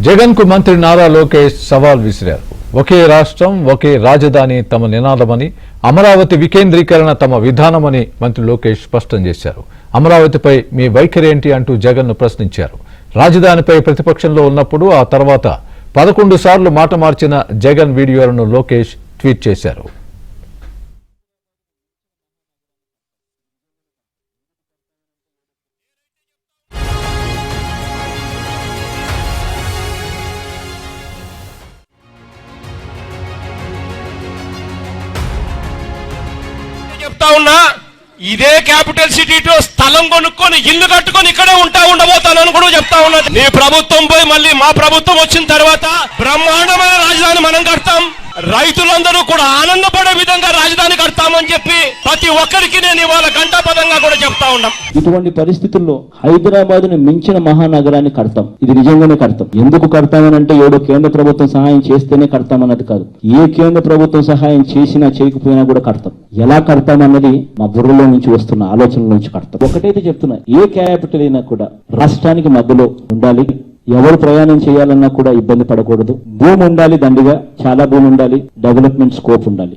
జగన్ కు మంత్రి నారా లోకేష్ సవాల్ విసిరారు. ఒకే రాష్ట్రం ఒకే రాజధాని తమ నినాదమని, అమరావతి వికేంద్రీకరణ తమ విధానమని మంత్రి లోకేష్ స్పష్టం చేశారు. అమరావతిపై మీ వైఖరి ఏంటి అంటూ జగన్ ను ప్రశ్నించారు. రాజధానిపై ప్రతిపక్షంలో ఉన్నప్పుడు ఆ తర్వాత 11 సార్లు మాట మార్చిన జగన్ వీడియోలను లోకేష్ ట్వీట్ చేశారు. చెప్తా ఉన్నా, ఇదే క్యాపిటల్ సిటీతో స్థలం కొనుక్కొని ఇల్లు కట్టుకొని ఇక్కడే ఉండబోతానని కూడా చెప్తా ఉన్నా. నీ ప్రభుత్వం పోయి మళ్ళీ మా ప్రభుత్వం వచ్చిన తర్వాత బ్రహ్మాండమైన రాజధాని మనం కడతాం, రైతులందరూ కూడా ఆనందపడే విధంగా రాజధాని కడతామని చెప్పి ప్రతి ఒక్కరికి నేను ఇవాళ గంటాపదంగా కూడా చెప్తా ఉన్నాం. ఇటువంటి పరిస్థితుల్లో హైదరాబాద్ ను మించిన మహానగరాన్ని కడతాం. ఇది నిజంగానే కడతాం. ఎందుకు కడతామనంటే ఏదో కేంద్ర ప్రభుత్వం సహాయం చేస్తేనే కడతామన్నది కాదు. ఏ కేంద్ర ప్రభుత్వం సహాయం చేసినా చేయకపోయినా కూడా కడతాం. ఎలా కడతామన్నది మా బుర్రలో నుంచి వస్తున్న ఆలోచనల నుంచి కడతాం. ఒకటైతే చెప్తున్నా, ఏ క్యాపిటల్ అయినా కూడా రాష్ట్రానికి మధ్యలో ఉండాలి. ఎవరు ప్రయాణం చేయాలన్నా కూడా ఇబ్బంది పడకూడదు. భూమి ఉండాలి, దండిగా చాలా భూమి ఉండాలి, డెవలప్మెంట్ స్కోప్ ఉండాలి.